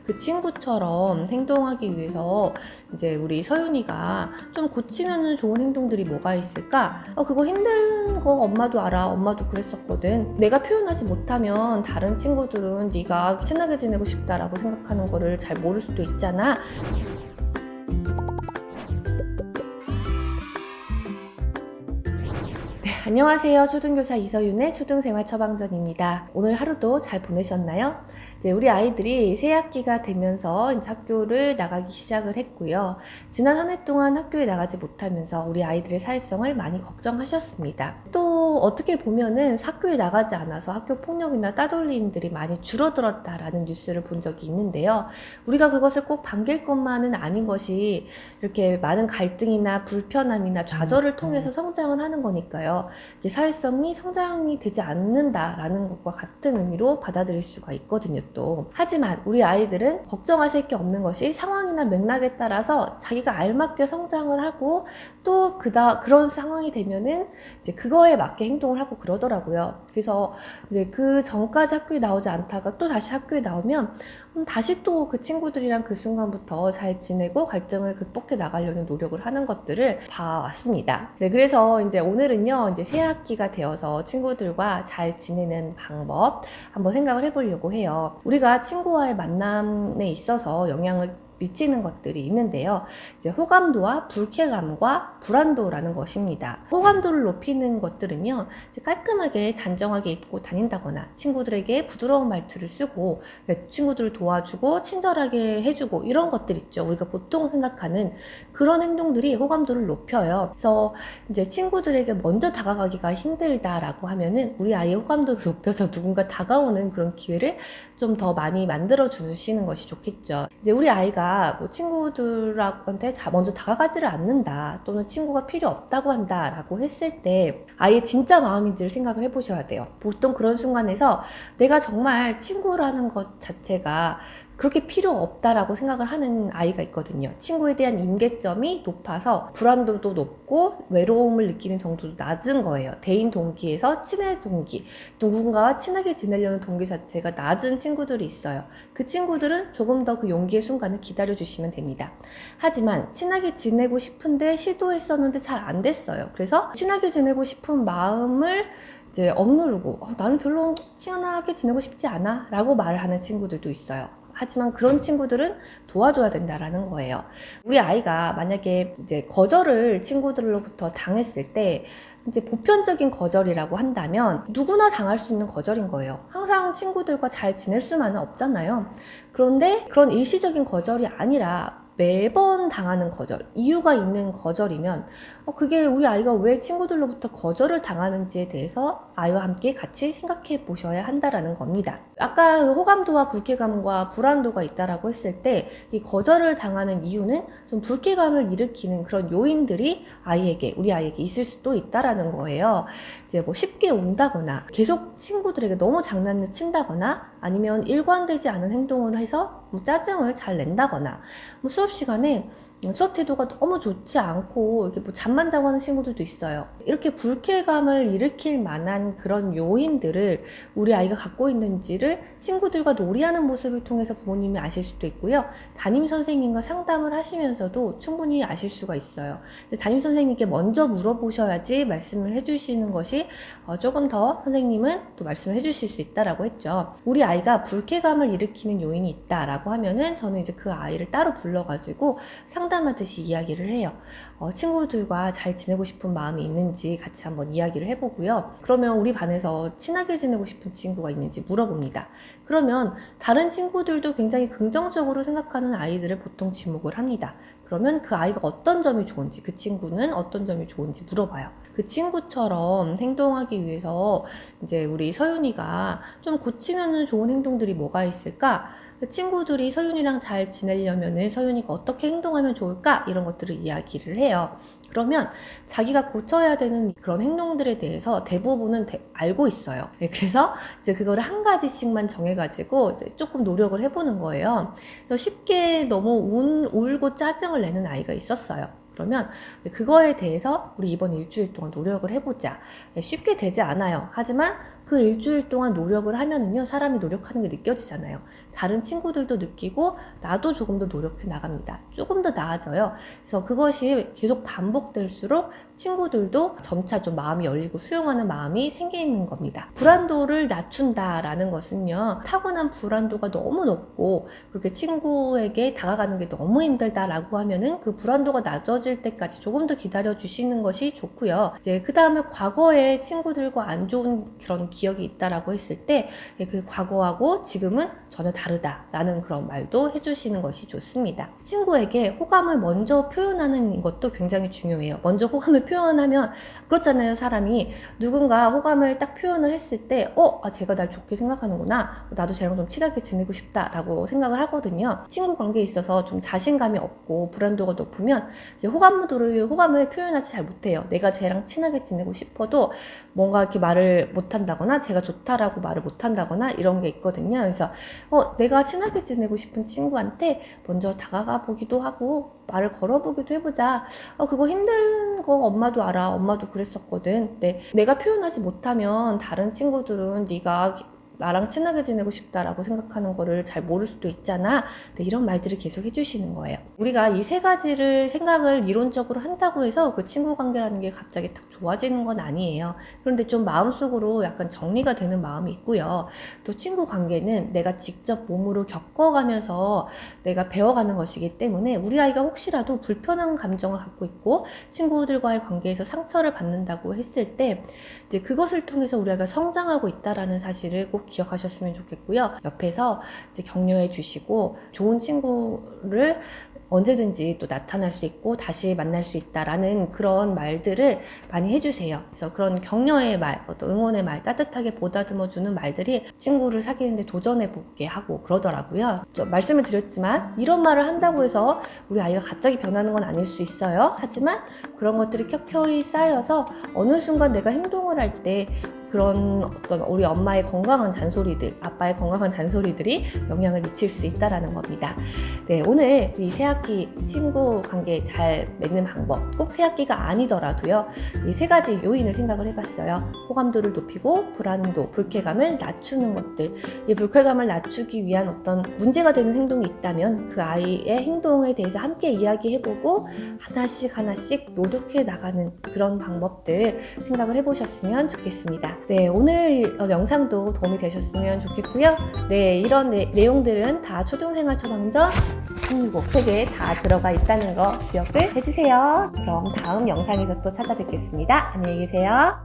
그 친구처럼 행동하기 위해서 이제 우리 서윤이가 좀 고치면 좋은 행동들이 뭐가 있을까? 그거 힘든 거 엄마도 알아. 엄마도 그랬었거든. 내가 표현하지 못하면 다른 친구들은 네가 친하게 지내고 싶다라고 생각하는 거를 잘 모를 수도 있잖아. 안녕하세요. 초등교사 이서윤의 초등생활 처방전입니다. 오늘 하루도 잘 보내셨나요? 우리 아이들이 새 학기가 되면서 이제 학교를 나가기 시작을 했고요. 지난 한 해 동안 학교에 나가지 못하면서 우리 아이들의 사회성을 많이 걱정하셨습니다. 또 어떻게 보면은 학교에 나가지 않아서 학교 폭력이나 따돌림들이 많이 줄어들었다라는 뉴스를 본 적이 있는데요. 우리가 그것을 꼭 반길 것만은 아닌 것이 이렇게 많은 갈등이나 불편함이나 좌절을 통해서 성장을 하는 거니까요. 사회성이 성장이 되지 않는다라는 것과 같은 의미로 받아들일 수가 있거든요, 또. 하지만 우리 아이들은 걱정하실 게 없는 것이 상황이나 맥락에 따라서 자기가 알맞게 성장을 하고 또 그런 상황이 되면은 이제 그거에 맞게 행동을 하고 그러더라고요. 그래서 이제 그 전까지 학교에 나오지 않다가 또 다시 학교에 나오면 다시 또 그 친구들이랑 그 순간부터 잘 지내고 갈등을 극복해 나가려는 노력을 하는 것들을 봐왔습니다. 네, 그래서 이제 오늘은요, 이제 새 학기가 되어서 친구들과 잘 지내는 방법 한번 생각을 해보려고 해요. 우리가 친구와의 만남에 있어서 영향을 미치는 것들이 있는데요. 이제 호감도와 불쾌감과 불안도라는 것입니다. 호감도를 높이는 것들은요, 이제 깔끔하게 단정하게 입고 다닌다거나 친구들에게 부드러운 말투를 쓰고 친구들을 도와주고 친절하게 해주고 이런 것들 있죠. 우리가 보통 생각하는 그런 행동들이 호감도를 높여요. 그래서 이제 친구들에게 먼저 다가가기가 힘들다라고 하면은 우리 아이의 호감도를 높여서 누군가 다가오는 그런 기회를 좀 더 많이 만들어 주시는 것이 좋겠죠. 이제 우리 아이가 뭐 친구들한테 먼저 다가가지를 않는다, 또는 친구가 필요 없다고 한다라고 했을 때 아이의 진짜 마음인지를 생각을 해보셔야 돼요. 보통 그런 순간에서 내가 정말 친구라는 것 자체가 그렇게 필요 없다라고 생각을 하는 아이가 있거든요. 친구에 대한 임계점이 높아서 불안도도 높고 외로움을 느끼는 정도도 낮은 거예요. 대인 동기에서 친해 동기, 누군가와 친하게 지내려는 동기 자체가 낮은 친구들이 있어요. 그 친구들은 조금 더 그 용기의 순간을 기다려주시면 됩니다. 하지만 친하게 지내고 싶은데 시도했었는데 잘 안 됐어요. 그래서 친하게 지내고 싶은 마음을 이제 억누르고 나는 별로 친하게 지내고 싶지 않아 라고 말을 하는 친구들도 있어요. 하지만 그런 친구들은 도와줘야 된다라는 거예요. 우리 아이가 만약에 이제 거절을 친구들로부터 당했을 때 이제 보편적인 거절이라고 한다면 누구나 당할 수 있는 거절인 거예요. 항상 친구들과 잘 지낼 수만은 없잖아요. 그런데 그런 일시적인 거절이 아니라 매번 당하는 거절, 이유가 있는 거절이면 그게 우리 아이가 왜 친구들로부터 거절을 당하는지에 대해서 아이와 함께 같이 생각해 보셔야 한다라는 겁니다. 아까 그 호감도와 불쾌감과 불안도가 있다라고 했을 때 이 거절을 당하는 이유는 좀 불쾌감을 일으키는 그런 요인들이 우리 아이에게 있을 수도 있다라는 거예요. 이제 뭐 쉽게 운다거나 계속 친구들에게 너무 장난을 친다거나 아니면 일관되지 않은 행동을 해서 짜증을 잘 낸다거나 수업 시간에 수업 태도가 너무 좋지 않고 이렇게 뭐 잠만 자고 하는 친구들도 있어요. 이렇게 불쾌감을 일으킬 만한 그런 요인들을 우리 아이가 갖고 있는지를 친구들과 놀이하는 모습을 통해서 부모님이 아실 수도 있고요. 담임 선생님과 상담을 하시면서도 충분히 아실 수가 있어요. 담임 선생님께 먼저 물어보셔야지 말씀을 해주시는 것이 조금 더 선생님은 또 말씀을 해주실 수 있다라고 했죠. 우리 아이가 불쾌감을 일으키는 요인이 있다라고 하면은 저는 이제 그 아이를 따로 불러가지고 상담하듯이 이야기를 해요. 친구들과 잘 지내고 싶은 마음이 있는지 같이 한번 이야기를 해보고요. 그러면 우리 반에서 친하게 지내고 싶은 친구가 있는지 물어봅니다. 그러면 다른 친구들도 굉장히 긍정적으로 생각하는 아이들을 보통 지목을 합니다. 그러면 그 아이가 어떤 점이 좋은지, 그 친구는 어떤 점이 좋은지 물어봐요. 그 친구처럼 행동하기 위해서 이제 우리 서윤이가 좀 고치면 좋은 행동들이 뭐가 있을까? 그 친구들이 서윤이랑 잘 지내려면은 서윤이가 어떻게 행동하면 좋을까? 이런 것들을 이야기를 해요. 그러면 자기가 고쳐야 되는 그런 행동들에 대해서 대부분은 알고 있어요. 네, 그래서 이제 그거를 한 가지씩만 정해가지고 이제 조금 노력을 해보는 거예요. 그래서 쉽게 너무 울고 짜증을 내는 아이가 있었어요. 그러면 그거에 대해서 우리 이번 일주일 동안 노력을 해보자. 쉽게 되지 않아요. 하지만 그 일주일 동안 노력을 하면은요, 사람이 노력하는 게 느껴지잖아요. 다른 친구들도 느끼고 나도 조금 더 노력해 나갑니다. 조금 더 나아져요. 그래서 그것이 계속 반복될수록 친구들도 점차 좀 마음이 열리고 수용하는 마음이 생기는 겁니다. 불안도를 낮춘다라는 것은요, 타고난 불안도가 너무 높고 그렇게 친구에게 다가가는 게 너무 힘들다라고 하면은 그 불안도가 낮아질 때까지 조금 더 기다려 주시는 것이 좋고요. 이제 그 다음에 과거에 친구들과 안 좋은 그런 기억이 있다라고 했을 때 그 과거하고 지금은 전혀 다르다라는 그런 말도 해주시는 것이 좋습니다. 친구에게 호감을 먼저 표현하는 것도 굉장히 중요해요. 먼저 호감을 표현하면 그렇잖아요. 사람이 누군가 호감을 딱 표현을 했을 때 제가 날 좋게 생각하는구나, 나도 쟤랑 좀 친하게 지내고 싶다라고 생각을 하거든요. 친구 관계에 있어서 좀 자신감이 없고 불안도가 높으면 호감을 표현하지 잘 못해요. 내가 쟤랑 친하게 지내고 싶어도 뭔가 이렇게 말을 못한다거나 제가 좋다라고 말을 못한다거나 이런 게 있거든요. 그래서 내가 친하게 지내고 싶은 친구한테 먼저 다가가 보기도 하고 말을 걸어보기도 해보자. 그거 힘든 거 엄마도 알아. 엄마도 그랬었거든. 근데 내가 표현하지 못하면 다른 친구들은 네가 나랑 친하게 지내고 싶다라고 생각하는 거를 잘 모를 수도 있잖아. 네, 이런 말들을 계속 해주시는 거예요. 우리가 이 세 가지를 생각을 이론적으로 한다고 해서 그 친구 관계라는 게 갑자기 딱 좋아지는 건 아니에요. 그런데 좀 마음속으로 약간 정리가 되는 마음이 있고요. 또 친구 관계는 내가 직접 몸으로 겪어가면서 내가 배워가는 것이기 때문에 우리 아이가 혹시라도 불편한 감정을 갖고 있고 친구들과의 관계에서 상처를 받는다고 했을 때 이제 그것을 통해서 우리 아이가 성장하고 있다라는 사실을 꼭 기억하셨으면 좋겠고요. 옆에서 이제 격려해 주시고 좋은 친구를 언제든지 또 나타날 수 있고 다시 만날 수 있다라는 그런 말들을 많이 해주세요. 그래서 그런 격려의 말, 어떤 응원의 말, 따뜻하게 보다듬어주는 말들이 친구를 사귀는데 도전해보게 하고 그러더라고요. 말씀을 드렸지만 이런 말을 한다고 해서 우리 아이가 갑자기 변하는 건 아닐 수 있어요. 하지만 그런 것들이 켜켜이 쌓여서 어느 순간 내가 행동을 할 때 그런 어떤 우리 엄마의 건강한 잔소리들, 아빠의 건강한 잔소리들이 영향을 미칠 수 있다라는 겁니다. 네, 오늘 이 새학기 친구 관계 잘 맺는 방법, 꼭 새학기가 아니더라도요, 이 세 가지 요인을 생각을 해봤어요. 호감도를 높이고 불안도, 불쾌감을 낮추는 것들. 이 불쾌감을 낮추기 위한 어떤 문제가 되는 행동이 있다면 그 아이의 행동에 대해서 함께 이야기해보고 하나씩 노력해 나가는 그런 방법들 생각을 해보셨으면 좋겠습니다. 네, 오늘 영상도 도움이 되셨으면 좋겠고요. 네, 이런 내용들은 다 초등생활 처방전 16곡 3개 다 들어가 있다는 거 기억을 해주세요. 그럼 다음 영상에서 또 찾아뵙겠습니다. 안녕히 계세요.